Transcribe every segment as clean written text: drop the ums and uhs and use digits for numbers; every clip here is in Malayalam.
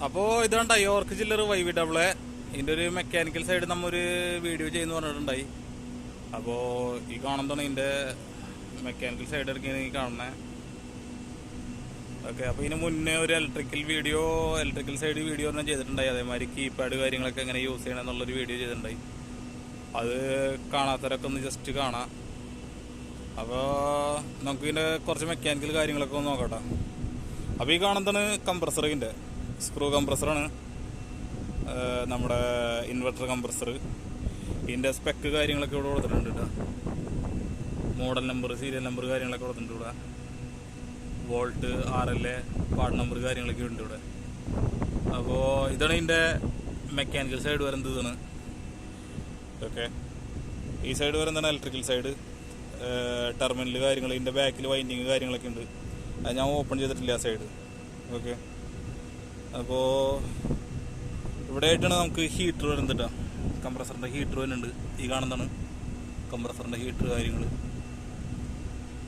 അപ്പോൾ ഇതുണ്ടായി യോർക്ക് ചില്ലർ YV ഇതിൻ്റെ ഒരു മെക്കാനിക്കൽ സൈഡ് നമ്മൊരു വീഡിയോ ചെയ്യുന്ന പറഞ്ഞിട്ടുണ്ടായി. അപ്പോൾ ഈ കാണുന്നതാണ് ഇതിൻ്റെ മെക്കാനിക്കൽ സൈഡ് ഇറക്കിയാണ് ഈ കാണുന്നത്. ഓക്കെ, അപ്പോൾ ഇതിന് മുന്നേ ഒരു ഇലക്ട്രിക്കൽ സൈഡ് വീഡിയോ പറഞ്ഞാൽ ചെയ്തിട്ടുണ്ടായി. അതേമാതിരി കീപാഡ് കാര്യങ്ങളൊക്കെ എങ്ങനെ യൂസ് ചെയ്യണം എന്നുള്ളൊരു വീഡിയോ ചെയ്തിട്ടുണ്ടായി. അത് കാണാത്തവരൊക്കെ ഒന്ന് ജസ്റ്റ് കാണാം. അപ്പോൾ നമുക്ക് ഇതിൻ്റെ കുറച്ച് മെക്കാനിക്കൽ കാര്യങ്ങളൊക്കെ ഒന്ന് നോക്കട്ടെ. അപ്പോൾ ഈ കാണുന്നതാണ് കംപ്രസറിൻ്റെ സ്ക്രൂ കംപ്രസറാണ്, നമ്മുടെ ഇൻവെർട്ടർ കംപ്രസർ. ഇതിൻ്റെ സ്പെക്ക് കാര്യങ്ങളൊക്കെ ഇവിടെ കൊടുത്തിട്ടുണ്ട് കേട്ടോ. മോഡൽ നമ്പർ, സീരിയൽ നമ്പർ കാര്യങ്ങളൊക്കെ കൊടുത്തിട്ടുണ്ട് ഇവിടെ. വോൾട്ട്, RLA, പാർട്ട് നമ്പർ കാര്യങ്ങളൊക്കെ ഉണ്ട് ഇവിടെ. അപ്പോൾ ഇതാണ് ഇതിൻ്റെ മെക്കാനിക്കൽ സൈഡ് വരുന്നത്. ഇതാണ് ഓക്കെ. ഈ സൈഡ് വരുന്നതാണ് ഇലക്ട്രിക്കൽ സൈഡ്. ടെർമിനൽ കാര്യങ്ങൾ, ഇതിൻ്റെ ബാക്കിൽ വൈൻഡിങ് കാര്യങ്ങളൊക്കെ ഉണ്ട്. അത് ഞാൻ ഓപ്പൺ ചെയ്തിട്ടില്ല ആ സൈഡ്. ഓക്കെ, അപ്പോൾ ഇവിടെ ആയിട്ടാണ് നമുക്ക് ഹീറ്റർ വരുന്നത് കേട്ടോ. കംപ്രസറിൻ്റെ ഹീറ്റർ വരുന്നുണ്ട്. ഈ കാണുന്നതാണ് കംപ്രസറിൻ്റെ ഹീറ്റർ കാര്യങ്ങൾ.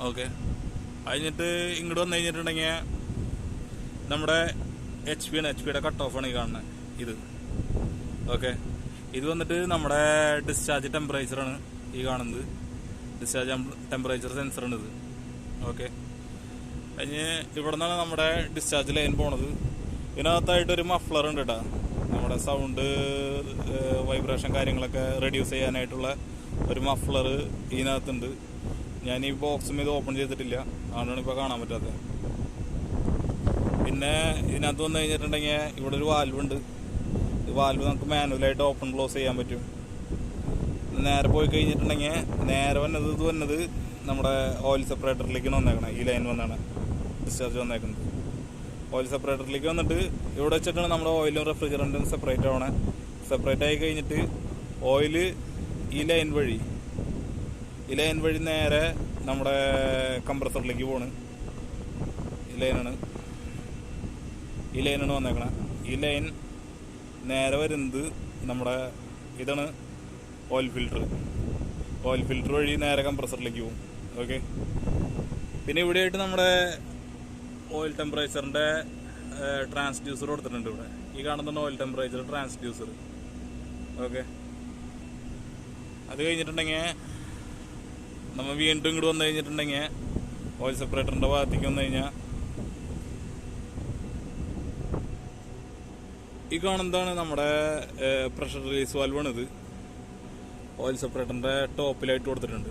ഓക്കെ, കഴിഞ്ഞിട്ട് ഇങ്ങോട്ട് വന്നു കഴിഞ്ഞിട്ടുണ്ടെങ്കിൽ നമ്മുടെ HP-യുടെ കട്ട് ഓഫാണ് ഈ കാണുന്നത് ഇത്. ഓക്കെ, ഇത് വന്നിട്ട് നമ്മുടെ ഡിസ്ചാർജ് ടെമ്പറേച്ചറാണ് ഈ കാണുന്നത്. ഡിസ്ചാർജ് ടെമ്പറേച്ചർ സെൻസറാണ് ഇത്. ഓക്കെ, കഴിഞ്ഞ് ഇവിടെ നിന്നാണ് നമ്മുടെ ഡിസ്ചാർജ് ലൈൻ പോണത്. ഇതിനകത്തായിട്ടൊരു മഫ്ലർ ഉണ്ട് കേട്ടോ. നമ്മുടെ സൗണ്ട് വൈബ്രേഷൻ കാര്യങ്ങളൊക്കെ റെഡ്യൂസ് ചെയ്യാനായിട്ടുള്ള ഒരു മഫ്ലർ ഇതിനകത്തുണ്ട്. ഞാൻ ഈ ബോക്സും ഇത് ഓപ്പൺ ചെയ്തിട്ടില്ല, അതുകൊണ്ടാണ് ഇപ്പോൾ കാണാൻ പറ്റാത്തത്. പിന്നെ ഇതിനകത്ത് വന്നു കഴിഞ്ഞിട്ടുണ്ടെങ്കിൽ ഇവിടെ ഒരു വാൽവ് ഉണ്ട്. ഈ വാൽവ് നമുക്ക് മാനുവലായിട്ട് ഓപ്പൺ ക്ലോസ് ചെയ്യാൻ പറ്റും. നേരെ പോയി കഴിഞ്ഞിട്ടുണ്ടെങ്കിൽ നേരെ വന്നത് നമ്മുടെ ഓയിൽ സെപ്പറേറ്ററിലേക്കാണ് വന്നേക്കണേ. ഈ ലൈൻ വന്നാണ് ഡിസ്ചാർജ് വന്നേക്കുന്നത്. ഓയിൽ സെപ്പറേറ്ററിലേക്ക് വന്നിട്ട് ഇവിടെ വെച്ചിട്ടാണ് നമ്മുടെ ഓയിലും റെഫ്രിജറൻറ്റും സെപ്പറേറ്റ് ആവണേ. സെപ്പറേറ്റ് ആയി കഴിഞ്ഞിട്ട് ഓയിൽ ഈ ലൈൻ വഴി നേരെ നമ്മുടെ കംപ്രസറിലേക്ക് പോണ്. ഈ ലൈനാണ് വന്നേക്കണേ. ഈ ലൈൻ നേരെ വരുന്നത് നമ്മുടെ ഇതാണ് ഓയിൽ ഫിൽറ്റർ വഴി നേരെ കംപ്രസറിലേക്ക് പോകും. ഓക്കെ, പിന്നെ ഇവിടെയായിട്ട് നമ്മുടെ ഓയിൽ ടെമ്പറേച്ചറിൻ്റെ ട്രാൻസ്ഡ്യൂസർ കൊടുത്തിട്ടുണ്ട് ഇവിടെ. ഈ കാണുന്ന ഓയിൽ ടെമ്പറേച്ചർ ട്രാൻസ്ഡ്യൂസർ. ഓക്കെ, അത് കഴിഞ്ഞിട്ടുണ്ടെങ്കിൽ നമ്മൾ വീണ്ടും ഇങ്ങോട്ട് വന്നു കഴിഞ്ഞിട്ടുണ്ടെങ്കിൽ ഓയിൽ സെപ്പറേറ്ററിൻ്റെ ഭാഗത്തേക്ക് വന്നു കഴിഞ്ഞാൽ ഈ കാണുന്നതാണ് നമ്മുടെ പ്രഷർ റിലീസ് വാൽവാണിത്. ഓയിൽ സെപ്പറേറ്ററിൻ്റെ ടോപ്പിലായിട്ട് കൊടുത്തിട്ടുണ്ട്.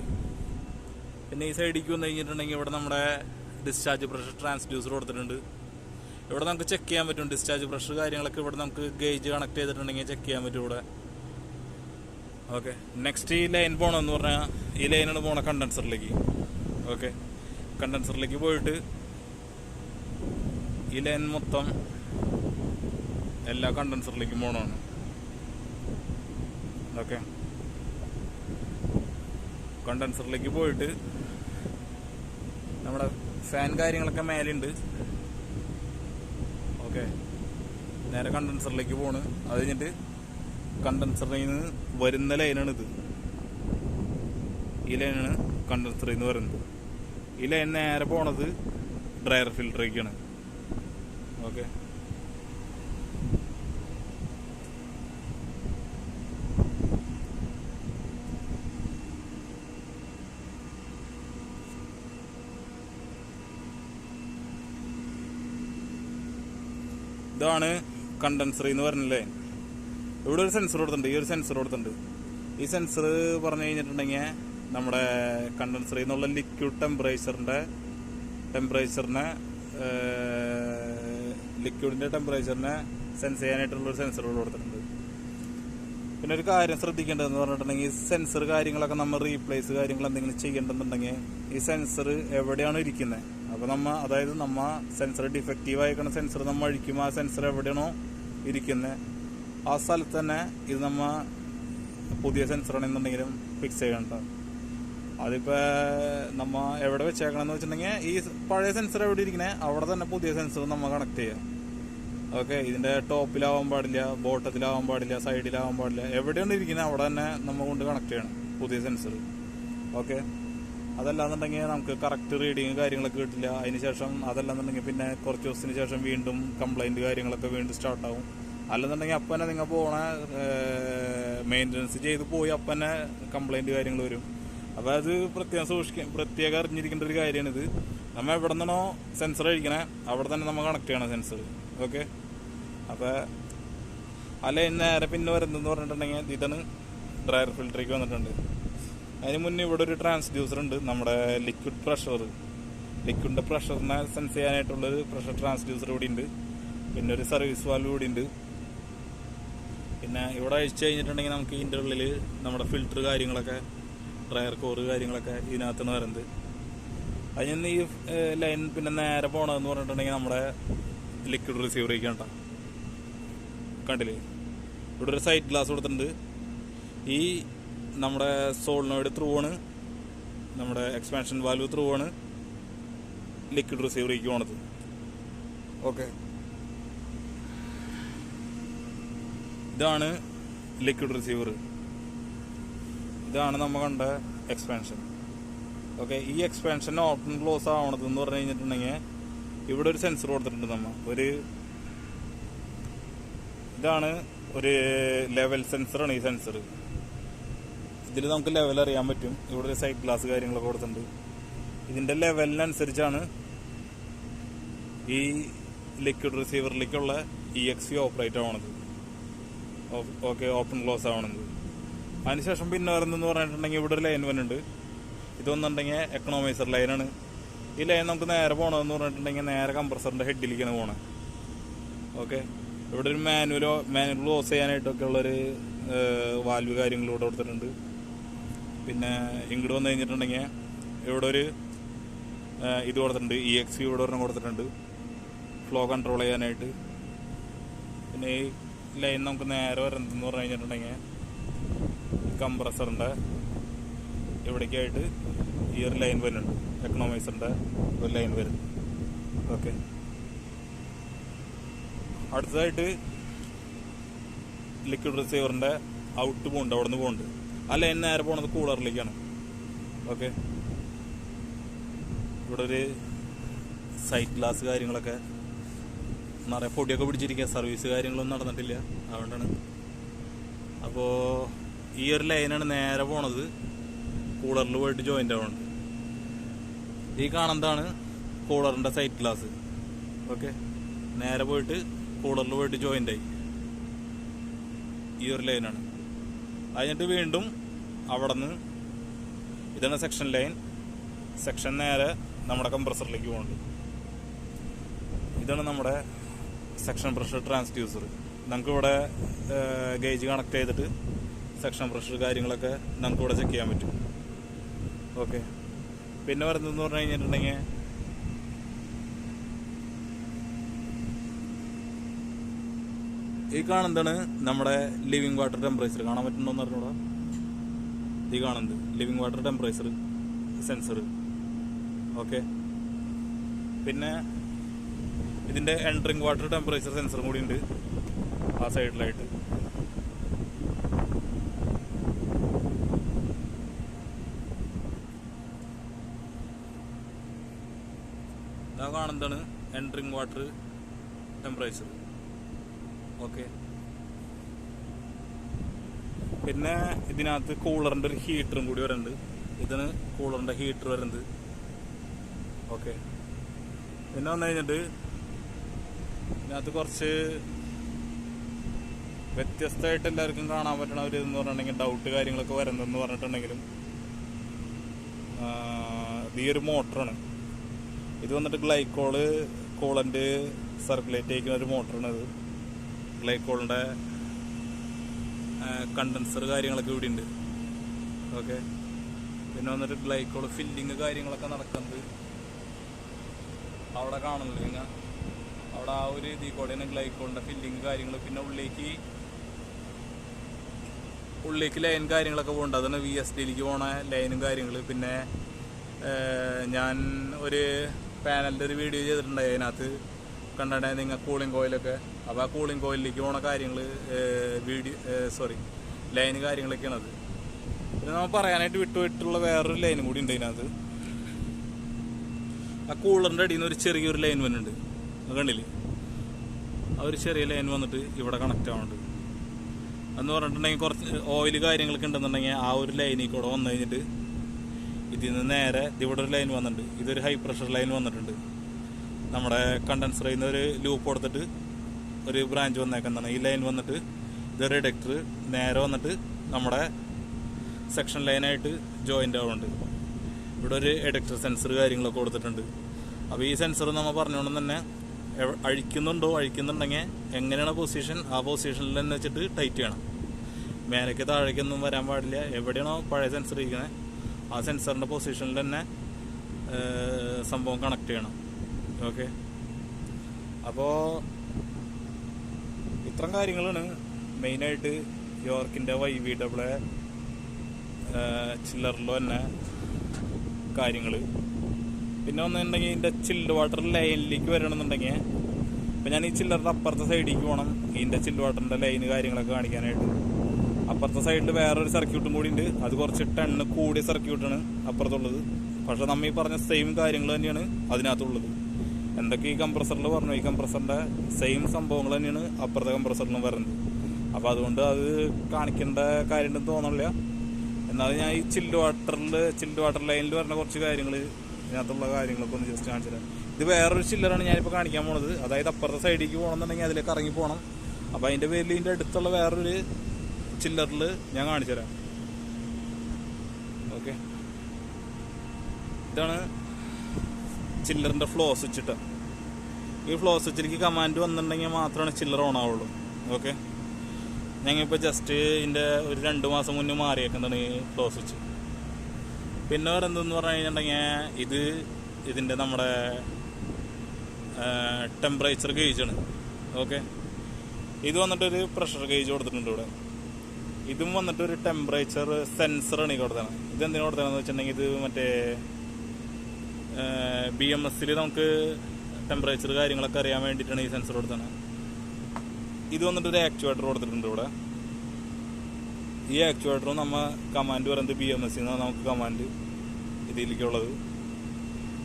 പിന്നെ ഈ സൈഡിലേക്ക് വന്നു കഴിഞ്ഞിട്ടുണ്ടെങ്കിൽ ഇവിടെ നമ്മുടെ ഡിസ്ചാർജ് പ്രഷർ ട്രാൻസ്ഡ്യൂസർ കൊടുത്തിട്ടുണ്ട്. ഇവിടെ നമുക്ക് ചെക്ക് ചെയ്യാൻ പറ്റും ഡിസ്ചാർജ് പ്രഷർ കാര്യങ്ങളൊക്കെ. ഇവിടെ നമുക്ക് ഗേജ് കണക്ട് ചെയ്തിട്ടുണ്ടെങ്കിൽ ചെക്ക് ചെയ്യാൻ പറ്റും ഇവിടെ. ഓക്കെ, നെക്സ്റ്റ് ഈ ലൈൻ പോകണമെന്ന് പറഞ്ഞാൽ ഈ ലൈനാണ് പോണ കണ്ടൻസറിലേക്ക്. ഓക്കെ, കണ്ടൻസറിലേക്ക് പോയിട്ട് ഈ ലൈൻ മൊത്തം എല്ലാ കണ്ടൻസറിലേക്കും പോകണമാണ്. ഓക്കെ, കണ്ടൻസറിലേക്ക് പോയിട്ട് നമ്മുടെ ഫാൻ കാര്യങ്ങളൊക്കെ മേലുണ്ട്. ഓക്കെ, നേരെ കണ്ടൻസറിലേക്ക് പോണ്. അത് കഴിഞ്ഞിട്ട് കണ്ടൻസറിൽ നിന്ന് വരുന്ന ലൈനാണിത്. ഈ ലൈനാണ് കണ്ടൻസറിൽ നിന്ന് വരുന്നത്. ഈ ലൈൻ നേരെ പോണത് ഡ്രയർ ഫിൽറ്ററിലേക്കാണ്. ഓക്കെ, ഇതാണ് കണ്ടൻസർ എന്ന് പറഞ്ഞല്ലേ. ഇവിടെ ഒരു സെൻസർ കൊടുത്തിട്ടുണ്ട്. ഈ സെൻസർ പറഞ്ഞു കഴിഞ്ഞിട്ടുണ്ടെങ്കിൽ നമ്മുടെ കണ്ടൻസറിൽ നിന്നുള്ള ലിക്വിഡ് ലിക്വിഡിൻ്റെ ടെമ്പറേച്ചറിനെ സെൻസ് ചെയ്യാനായിട്ടുള്ളൊരു സെൻസർ കൊടുത്തിട്ടുണ്ട്. പിന്നെ ഒരു കാര്യം ശ്രദ്ധിക്കേണ്ടതെന്ന് പറഞ്ഞിട്ടുണ്ടെങ്കിൽ സെൻസർ കാര്യങ്ങളൊക്കെ നമ്മൾ റീപ്ലേസ് കാര്യങ്ങൾ എന്തെങ്കിലും ചെയ്യേണ്ടതെന്നുണ്ടെങ്കിൽ ഈ സെൻസർ എവിടെയാണ് ഇരിക്കുന്നത്. അപ്പോൾ അതായത് സെൻസർ ഡിഫക്റ്റീവ് ആയിക്കുന്ന സെൻസർ അഴിക്കും. ആ സെൻസർ എവിടെയാണോ ഇരിക്കുന്നത് ആ സ്ഥലത്ത് തന്നെ ഇത് പുതിയ സെൻസറാണെന്നുണ്ടെങ്കിലും ഫിക്സ് ചെയ്യണ്ട. അതിപ്പോൾ എവിടെ വെച്ചേക്കണമെന്ന് വെച്ചിട്ടുണ്ടെങ്കിൽ ഈ പഴയ സെൻസർ എവിടെ ഇരിക്കണേ അവിടെ തന്നെ പുതിയ സെൻസർ കണക്ട് ചെയ്യാം. ഓക്കെ, ഇതിൻ്റെ ടോപ്പിലാവാൻ പാടില്ല, ബോട്ടത്തിലാവാൻ പാടില്ല, സൈഡിലാവാൻ പാടില്ല. എവിടെയാണ് ഇരിക്കുന്നത് അവിടെ തന്നെ കൊണ്ട് കണക്ട് ചെയ്യണം പുതിയ സെൻസർ. ഓക്കെ, പിന്നെ ഒരു കാര്യം ശ്രദ്ധിക്കേണ്ടതെന്ന് പറഞ്ഞിട്ടുണ്ടെങ്കിൽ സെൻസർ കാര്യങ്ങളൊക്കെ നമ്മൾ റീപ്ലേസ് കാര്യങ്ങൾ എന്തെങ്കിലും ചെയ്യേണ്ടതെന്നുണ്ടെങ്കിൽ ഈ സെൻസർ എവിടെയാണോ ഇരിക്കുന്നത് ആ സെൻസർ തന്നെ പുതിയ സെൻസറാണെന്നുണ്ടെങ്കിലും ഫിക്സ് ചെയ്യണ്ട. അതിപ്പോൾ പുതിയ സെൻസർ അതല്ലാന്നുണ്ടെങ്കിൽ നമുക്ക് കറക്റ്റ് റീഡിങ് കാര്യങ്ങളൊക്കെ കിട്ടില്ല. അതിന് ശേഷം അതല്ലാന്നുണ്ടെങ്കിൽ പിന്നെ കുറച്ച് ദിവസത്തിന് ശേഷം വീണ്ടും കംപ്ലൈൻറ്റ് കാര്യങ്ങളൊക്കെ വീണ്ടും സ്റ്റാർട്ടാവും. അല്ലെന്നുണ്ടെങ്കിൽ അപ്പം തന്നെ നിങ്ങൾ പോണ മെയിൻ്റനൻസ് ചെയ്ത് പോയി അപ്പം തന്നെ കംപ്ലൈൻറ്റ് കാര്യങ്ങൾ വരും. അപ്പോൾ അത് പ്രത്യേകം അറിഞ്ഞിരിക്കേണ്ട ഒരു കാര്യമാണിത്. നമ്മൾ എവിടെ നിന്നാണോ സെൻസർ അഴിക്കണേ അവിടെ തന്നെ നമ്മൾ കണക്ട് ചെയ്യണം സെൻസർ. ഓക്കെ, അപ്പോൾ അല്ല നേരെ പിന്നെ വരുന്നതെന്ന് പറഞ്ഞിട്ടുണ്ടെങ്കിൽ ഇതാണ് ഡ്രയർ ഫിൽറ്ററിലേക്ക് വന്നിട്ടുണ്ട്. അതിന് മുന്നേ ഇവിടെ ഒരു ട്രാൻസ്ഡ്യൂസർ ഉണ്ട്, നമ്മുടെ ലിക്വിഡിൻ്റെ പ്രഷറിനെ സെൻസ് ചെയ്യാനായിട്ടുള്ളൊരു പ്രഷർ ട്രാൻസ്ഡ്യൂസർ ഇവിടെ ഉണ്ട്. പിന്നെ ഒരു സർവീസ് വാൽവ് ഇവിടെ ഉണ്ട്. പിന്നെ ഇവിടെ അഴിച്ചു കഴിഞ്ഞിട്ടുണ്ടെങ്കിൽ നമുക്ക് ഇതിൻ്റെ ഉള്ളിൽ നമ്മുടെ ഫിൽറ്റർ കാര്യങ്ങളൊക്കെ ഡ്രയർ കോറ് കാര്യങ്ങളൊക്കെ ഇതിനകത്താണ് വരുന്നത്. അതിൽ നിന്ന് ഈ ലൈൻ പിന്നെ നേരെ പോകണമെന്ന് പറഞ്ഞിട്ടുണ്ടെങ്കിൽ നമ്മുടെ ലിക്വിഡ് റിസീവറേക്ക് കണ്ടില്ലേ, ഇവിടെ ഒരു സൈഡ് ഗ്ലാസ് കൊടുത്തിട്ടുണ്ട്. ഈ നമ്മുടെ സോളിനോയിഡ് ത്രൂ ആണ്, നമ്മുടെ എക്സ്പാൻഷൻ വാൽവ് ത്രൂ ആണ് ലിക്വിഡ് റിസീവറേക്ക് പോണത്. ഓക്കെ, ഇതാണ് ലിക്വിഡ് റിസീവർ, ഇതാണ് നമ്മൾ കണ്ട എക്സ്പാൻഷൻ. ഓക്കെ, ഈ എക്സ്പാൻഷൻ ഓപ്പൺ ക്ലോസ് ആവണതെന്ന് പറഞ്ഞു കഴിഞ്ഞിട്ടുണ്ടെങ്കിൽ ഇവിടെ ഒരു സെൻസർ കൊടുത്തിട്ടുണ്ട്. ഇതാണ് ഒരു ലെവൽ സെൻസറാണ്. ഈ സെൻസർ ഇതിൽ നമുക്ക് ലെവൽ അറിയാൻ പറ്റും. ഇവിടെ ഒരു സൈഡ് ഗ്ലാസ് കാര്യങ്ങളൊക്കെ കൊടുത്തിട്ടുണ്ട്. ഇതിൻ്റെ ലെവലിനനുസരിച്ചാണ് ഈ ലിക്വിഡ് റിസീവറിലേക്കുള്ള EXV ഓപ്പറേറ്റ് ആവണത്. ഓക്കെ, ഓപ്പൺ ക്ലോസ് ആവണത്. അതിനുശേഷം പിന്നെ വരുന്നതെന്ന് പറഞ്ഞിട്ടുണ്ടെങ്കിൽ ഇവിടെ ഒരു ലൈൻ വരുന്നുണ്ട്. ഇതൊന്നുണ്ടെങ്കിൽ എക്കണോമൈസർ ലൈനാണ്. ഈ ലൈൻ നമുക്ക് നേരെ പോകണമെന്ന് പറഞ്ഞിട്ടുണ്ടെങ്കിൽ നേരെ കംപ്രസറിൻ്റെ ഹെഡിലേക്കാണ് പോകണത്. ഓക്കെ, ഇവിടെ ഒരു മാനുവൽ ക്ലോസ് ചെയ്യാനായിട്ടൊക്കെ ഉള്ളൊരു വാൽവ് കാര്യങ്ങളിലൂടെ കൊടുത്തിട്ടുണ്ട്. പിന്നെ ഇങ്ങോട്ട് വന്നു കഴിഞ്ഞിട്ടുണ്ടെങ്കിൽ ഇവിടെ ഒരു ഇത് കൊടുത്തിട്ടുണ്ട്, EXV ഇവിടെ ഒരെണ്ണം കൊടുത്തിട്ടുണ്ട് ഫ്ലോ കൺട്രോൾ ചെയ്യാനായിട്ട്. പിന്നെ ഈ ലൈൻ നമുക്ക് നേരെ വരുന്നതെന്ന് പറഞ്ഞു കഴിഞ്ഞിട്ടുണ്ടെങ്കിൽ കംപ്രസറിൻ്റെ ഇവിടേക്കായിട്ട് ഈ ഒരു ലൈൻ വരുന്നുണ്ട്, എക്കണോമൈസറിൻ്റെ ഒരു ലൈൻ വരുന്നു. ഓക്കെ, അടുത്തതായിട്ട് ലിക്വിഡ് റിസീവറിൻ്റെ ഔട്ട് പോകുന്നുണ്ട്, അവിടെ നിന്ന് പോകുന്നുണ്ട്. ആ ലൈൻ നേരെ പോണത് കൂളറിലേക്കാണ്. ഓക്കെ, ഇവിടെ ഒരു സൈഡ് ഗ്ലാസ് കാര്യങ്ങളൊക്കെ നിറയെ പൊടിയൊക്കെ പിടിച്ചിരിക്കുക, സർവീസ് കാര്യങ്ങളൊന്നും നടന്നിട്ടില്ല, അതുകൊണ്ടാണ്. അപ്പോൾ ഈ ഒരു ലൈനാണ് നേരെ പോണത് കൂളറിൽ പോയിട്ട് ജോയിൻ്റ് ആവുന്നുണ്ട്. ഈ കാണുന്നതാണ് കൂളറിൻ്റെ സൈഡ് ഗ്ലാസ്. ഓക്കെ, നേരെ പോയിട്ട് കൂളറിൽ പോയിട്ട് ജോയിൻ്റ് ആയി. ഈ ഒരു ലൈനാണ്. അതിനിട്ട് വീണ്ടും അവിടെ നിന്ന് ഇതാണ് സെക്ഷൻ ലൈൻ. സെക്ഷൻ നേരെ നമ്മുടെ കംപ്രസറിലേക്ക് പോകുന്നുണ്ട്. ഇതാണ് നമ്മുടെ സെക്ഷൻ പ്രഷർ ട്രാൻസ്ഡ്യൂസർ. നമുക്കിവിടെ ഗേജ് കണക്ട് ചെയ്തിട്ട് സെക്ഷൻ പ്രഷർ കാര്യങ്ങളൊക്കെ നമുക്കിവിടെ ചെക്ക് ചെയ്യാൻ പറ്റും. ഓക്കെ, പിന്നെ വരുന്നതെന്ന് പറഞ്ഞു കഴിഞ്ഞിട്ടുണ്ടെങ്കിൽ ഈ കാണുന്നതാണ് നമ്മുടെ ലിവിങ് വാട്ടർ ടെമ്പറേച്ചർ. കാണാൻ പറ്റുന്നുണ്ടോന്ന് പറഞ്ഞൂടാ, ഈ കാണുന്നത് living water temperature sensor. Okay, പിന്നെ ഇതിൻ്റെ എൻട്രിങ് വാട്ടർ ടെമ്പറേച്ചർ സെൻസറും കൂടി ഉണ്ട് ആ സൈഡിലായിട്ട്. ഇതാ കാണുന്നതാണ് എൻട്രിങ് വാട്ടർ ടെമ്പറേച്ചർ. ഓക്കെ, പിന്നെ ഇതിനകത്ത് കൂളറിൻ്റെ ഒരു ഹീറ്ററും കൂടി വരുന്നുണ്ട്. ഇതിന് കൂളറിൻ്റെ ഹീറ്റർ വരുന്നത്. ഓക്കെ, പിന്നെ വന്നു കഴിഞ്ഞിട്ട് ഇതിനകത്ത് കുറച്ച് വ്യത്യസ്തമായിട്ട് എല്ലാവർക്കും കാണാൻ പറ്റണ ഒരു ഇതെന്ന് പറഞ്ഞിട്ടുണ്ടെങ്കിൽ ഡൗട്ട് കാര്യങ്ങളൊക്കെ വരുന്നതെന്ന് പറഞ്ഞിട്ടുണ്ടെങ്കിലും ഈ ഒരു മോട്ടറാണ്. ഇത് വന്നിട്ട് കൂളൻ്റ് സർക്കുലേറ്റ് ചെയ്യിക്കുന്ന ഒരു മോട്ടറാണ്. ഇത് ഗ്ലൈക്കോളിൻ്റെ കണ്ടൻസർ കാര്യങ്ങളൊക്കെ ഇവിടെ ഉണ്ട്. ഓക്കെ, പിന്നെ വന്നിട്ട് ഗ്ലൈക്കോൾ ഫില്ലിങ് കാര്യങ്ങളൊക്കെ നടക്കുന്നത് അവിടെ കാണുന്നില്ല നിങ്ങൾ. അവിടെ ആ ഒരു ഇതിൽ കൂടെയാണ് ഗ്ലൈക്കോളിൻ്റെ ഫില്ലിങ് കാര്യങ്ങൾ. പിന്നെ ഉള്ളിലേക്ക് ലൈൻ കാര്യങ്ങളൊക്കെ പോകുന്നുണ്ട്. അതാണ് VSDയിലേക്ക് പോണ ലൈനും കാര്യങ്ങൾ. പിന്നെ ഞാൻ ഒരു പാനലിൻ്റെ ഒരു വീഡിയോ ചെയ്തിട്ടുണ്ടായി, അതിനകത്ത് കണ്ടിട്ടുണ്ടായി നിങ്ങൾ കൂളിംഗ് കോയിലൊക്കെ. അപ്പോൾ ആ കൂളിംഗ് കോയിലിലേക്ക് പോണ കാര്യങ്ങൾ ലൈന് കാര്യങ്ങളൊക്കെയാണത്. പിന്നെ നമ്മൾ പറയാനായിട്ട് വിട്ടുള്ള വേറൊരു ലൈനും കൂടി ഉണ്ട് ഇതിനകത്ത്. ആ കൂളറിൻ്റെ അടിയിൽ നിന്ന് ഒരു ചെറിയൊരു ലൈൻ വന്നിട്ടുണ്ട്, കണ്ടില്ലേ? ആ ഒരു ചെറിയ ലൈൻ വന്നിട്ട് ഇവിടെ കണക്റ്റ് ആവുന്നുണ്ട്. എന്ന് പറഞ്ഞിട്ടുണ്ടെങ്കിൽ കുറച്ച് ഓയിൽ കാര്യങ്ങളൊക്കെ ഉണ്ടെന്നുണ്ടെങ്കിൽ ആ ഒരു ലൈനിൽ കൂടെ വന്നു കഴിഞ്ഞിട്ട് ഇതിൽ നിന്ന് നേരെ ഇവിടെ ഒരു ലൈൻ വന്നിട്ടുണ്ട്. ഇതൊരു ഹൈ പ്രഷർ ലൈൻ വന്നിട്ടുണ്ട്. നമ്മുടെ കണ്ടൻസറിൽ നിന്ന് ഒരു ലൂപ്പ് കൊടുത്തിട്ട് ഒരു ബ്രാഞ്ച് വന്നേക്കുന്നതാണ്. ഈ ലൈൻ വന്നിട്ട് ഇതൊരു റിഡക്ടർ നേരെ വന്നിട്ട് നമ്മുടെ സെക്ഷൻ ലൈനായിട്ട് ജോയിൻ്റ് ആവുന്നുണ്ട്. ഇവിടെ ഒരു എഡക്ടർ സെൻസർ കാര്യങ്ങളൊക്കെ കൊടുത്തിട്ടുണ്ട്. അപ്പോൾ ഈ സെൻസർ നമ്മൾ പറഞ്ഞുകൊണ്ട് തന്നെ അഴിക്കുന്നുണ്ടെങ്കിൽ എങ്ങനെയാണ് പൊസിഷൻ, ആ പൊസിഷനിൽ തന്നെ വെച്ചിട്ട് ടൈറ്റ് ചെയ്യണം. മേലേക്ക് താഴേക്കൊന്നും വരാൻ പാടില്ല. എവിടെയാണോ പഴയ സെൻസർ ഇരിക്കുന്നത് ആ സെൻസറിൻ്റെ പൊസിഷനിൽ തന്നെ സംഭവം കണക്ട് ചെയ്യണം. ഓക്കെ, അപ്പോൾ ഇത്തരം കാര്യങ്ങളാണ് മെയിനായിട്ട് യോർക്കിൻ്റെ YVAA ചില്ലറിൽ തന്നെ കാര്യങ്ങൾ. പിന്നെ ഒന്നുണ്ടെങ്കിൽ ഇതിൻ്റെ ചില്ല് വാട്ടർ ലൈനിലേക്ക് വരണമെന്നുണ്ടെങ്കിൽ ഇപ്പം ഞാൻ ഈ ചില്ലറിൻ്റെ അപ്പുറത്തെ സൈഡിലേക്ക് പോകണം. ഇതിൻ്റെ ചില്ല് വാട്ടറിൻ്റെ ലൈന് കാര്യങ്ങളൊക്കെ കാണിക്കാനായിട്ട് അപ്പുറത്തെ സൈഡിൽ വേറൊരു സർക്യൂട്ടും കൂടി ഉണ്ട്. അത് കുറച്ച് ടണ്ണ് കൂടിയ സർക്യൂട്ടാണ് അപ്പുറത്തുള്ളത്. പക്ഷെ നമ്മൾ ഈ പറഞ്ഞ സെയിം കാര്യങ്ങൾ തന്നെയാണ് അതിനകത്തുള്ളത്. എന്തൊക്കെ ഈ കംപ്രസറിൽ പറഞ്ഞു, ഈ കംപ്രസറിൻ്റെ സെയിം സംഭവങ്ങൾ തന്നെയാണ് അപ്പുറത്തെ കംപ്രസറിലും വരുന്നത്. അപ്പോൾ അതുകൊണ്ട് അത് കാണിക്കേണ്ട കാര്യമുണ്ടെന്ന് തോന്നില്ല. എന്നാലും ഞാൻ ഈ ചില്ല് വാട്ടർ ലൈനിൽ വരുന്ന കുറച്ച് കാര്യങ്ങൾ, ഇതിനകത്തുള്ള കാര്യങ്ങളൊക്കെ ഒന്ന് ജസ്റ്റ് കാണിച്ചു തരാം. ഇത് വേറൊരു ചില്ലറാണ് ഞാനിപ്പോൾ കാണിക്കാൻ പോണത്. അതായത് അപ്പുറത്തെ സൈഡിലേക്ക് പോകണമെന്നുണ്ടെങ്കിൽ അതിലേക്ക് ഇറങ്ങി പോകണം. അപ്പോൾ അതിൻ്റെ പേരിൽ ഇതിൻ്റെ അടുത്തുള്ള വേറൊരു ചില്ലറിൽ ഞാൻ കാണിച്ചു തരാം. ഓക്കെ, ഇതാണ് ചില്ലറിൻ്റെ ഫ്ലോ സ്വിച്ച് ഇട്ട. ഈ ഫ്ലോ സ്വിച്ചിലേക്ക് കമാൻഡ് വന്നിട്ടുണ്ടെങ്കിൽ മാത്രമാണ് ചില്ലർ ഓൺ ആവുള്ളൂ. ഓക്കെ, ഞങ്ങളിപ്പോൾ ജസ്റ്റ് ഇതിൻ്റെ ഒരു 2 മാസം മുന്നേ മാറിയേക്കുന്നതാണ് ഈ ഫ്ലോ സ്വിച്ച്. പിന്നെ വേറെ എന്തെന്ന് പറഞ്ഞു കഴിഞ്ഞിട്ടുണ്ടെങ്കിൽ ഇതിൻ്റെ നമ്മുടെ ടെമ്പറേച്ചർ ഗേജാണ്. ഓക്കെ, ഇത് വന്നിട്ടൊരു പ്രഷർ ഗേജ് കൊടുത്തിട്ടുണ്ട് ഇവിടെ. ഇതും വന്നിട്ടൊരു ടെമ്പറേച്ചർ സെൻസറാണ് ഈ കൊടുത്തത്. ഇതെന്തിനാണ് കൊടുത്തതെന്ന് വെച്ചിട്ടുണ്ടെങ്കിൽ ഇത് മറ്റേ BMSൽ നമുക്ക് ടെമ്പറേച്ചർ കാര്യങ്ങളൊക്കെ അറിയാൻ വേണ്ടിയിട്ടാണ് ഈ സെൻസർ കൊടുത്തത്. ഇത് വന്നിട്ടൊരു ആക്ച്വേറ്റർ കൊടുത്തിട്ടുണ്ട് ഇവിടെ. ഈ ആക്ച്വേറ്ററും നമ്മൾ കമാൻഡ് പറയുന്നത് BMS എന്നാണ് നമുക്ക് കമാൻഡ് ഇതിലേക്കുള്ളത്.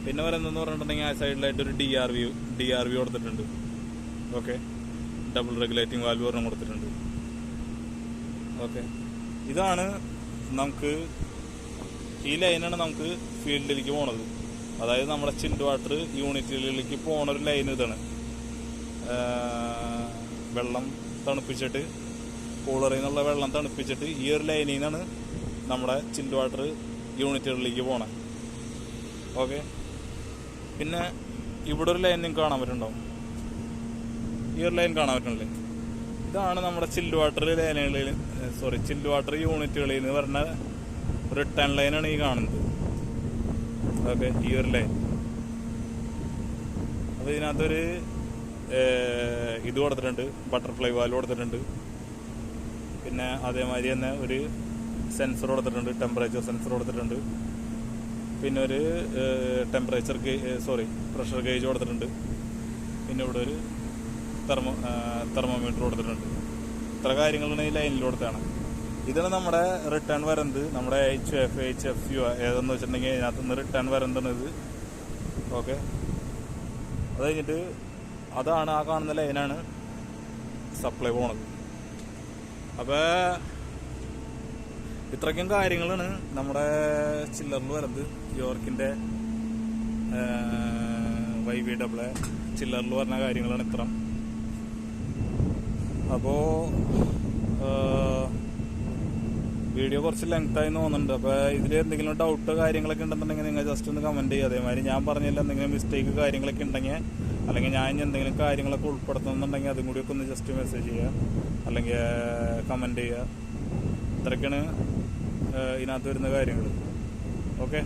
പിന്നെ പറയുന്നതെന്ന് പറഞ്ഞിട്ടുണ്ടെങ്കിൽ ആ സൈഡിലായിട്ടൊരു DRV കൊടുത്തിട്ടുണ്ട്. ഓക്കെ, ഡബിൾ റെഗുലേറ്റിംഗ് വാൽവ് ഒരെണ്ണം കൊടുത്തിട്ടുണ്ട്. ഓക്കെ, ഇതാണ് നമുക്ക് ഈ ലൈനാണ് നമുക്ക് ഫീൽഡിലേക്ക് പോണത്. അതായത് നമ്മുടെ ചിൽഡ് വാട്ടർ യൂണിറ്റുകളിലേക്ക് പോണ ഒരു ലൈൻ ഇതാണ്. വെള്ളം തണുപ്പിച്ചിട്ട് കൂളറിൽ നിന്നുള്ള വെള്ളം തണുപ്പിച്ചിട്ട് ഈ ഒരു ലൈനിൽ നിന്നാണ് നമ്മുടെ ചിൽഡ് വാട്ടർ യൂണിറ്റുകളിലേക്ക് പോണത്. ഓക്കെ, പിന്നെ ഇവിടെ ഒരു ലൈൻ നിങ്ങൾക്ക് കാണാൻ പറ്റുന്നുണ്ടാവും. ഈ ഒരു ലൈൻ കാണാൻ പറ്റണില്ലേ? ഇതാണ് നമ്മുടെ ചിൽഡ് വാട്ടർ ലൈനുകളിൽ ചിൽഡ് വാട്ടർ യൂണിറ്റുകളിൽ നിന്ന് പറഞ്ഞ റിട്ടേൺ ലൈനാണ് ഈ കാണുന്നത്. ഓക്കെ, ഈ ഒരു ലൈൻ. അപ്പോൾ ഇതിനകത്തൊരു ഇത് കൊടുത്തിട്ടുണ്ട്, ബട്ടർഫ്ലൈ വാൽവ് കൊടുത്തിട്ടുണ്ട്. പിന്നെ അതേമാതിരി തന്നെ ഒരു സെൻസർ കൊടുത്തിട്ടുണ്ട്, ടെമ്പറേച്ചർ സെൻസർ കൊടുത്തിട്ടുണ്ട്. പിന്നെ ഒരു പ്രഷർ ഗേജ് കൊടുത്തിട്ടുണ്ട്. പിന്നെ ഇവിടെ ഒരു തെർമോമീറ്റർ കൊടുത്തിട്ടുണ്ട്. ഇത്ര കാര്യങ്ങളാണ് ഈ ലൈനിൽ കൊടുത്താണ്. ഇതാണ് നമ്മുടെ റിട്ടേൺ വരുന്നത്. നമ്മുടെ HFU ഏതെന്ന് വെച്ചിട്ടുണ്ടെങ്കിൽ ഇതിനകത്ത് നിന്ന് റിട്ടേൺ വരുന്നതാണ് ഇത്. ഓക്കെ, അത് കഴിഞ്ഞിട്ട് അതാണ് ആ കാണുന്ന ലൈനാണ് സപ്ലൈ പോണത്. അപ്പോൾ ഇത്രയ്ക്കും കാര്യങ്ങളാണ് നമ്മുടെ ചില്ലറിൽ വരുന്നത്. യോർക്കിൻ്റെ YVAA ചില്ലറിൽ പറഞ്ഞ കാര്യങ്ങളാണ് ഇത്ര. അപ്പോൾ വീഡിയോ കുറച്ച് ലെങ്തായി തോന്നുന്നുണ്ട്. അപ്പോൾ ഇതിൽ എന്തെങ്കിലും ഡൗട്ടോ കാര്യങ്ങളൊക്കെ ഉണ്ടെന്നുണ്ടെങ്കിൽ നിങ്ങൾ ജസ്റ്റ് ഒന്ന് കമൻറ്റ് ചെയ്യുക. അതേമാതിരി ഞാൻ പറഞ്ഞില്ല എന്തെങ്കിലും മിസ്റ്റേക്ക് കാര്യങ്ങളൊക്കെ ഉണ്ടെങ്കിൽ, അല്ലെങ്കിൽ ഞാൻ എന്തെങ്കിലും കാര്യങ്ങളൊക്കെ ഉൾപ്പെടുത്തുന്നുണ്ടെങ്കിൽ അതും കൂടിയൊക്കെ ഒന്ന് ജസ്റ്റ് മെസ്സേജ് ചെയ്യുക, അല്ലെങ്കിൽ കമൻറ്റ് ചെയ്യുക. ഇത്രയൊക്കെയാണ് ഇതിനകത്ത് വരുന്ന കാര്യങ്ങൾ. ഓക്കെ.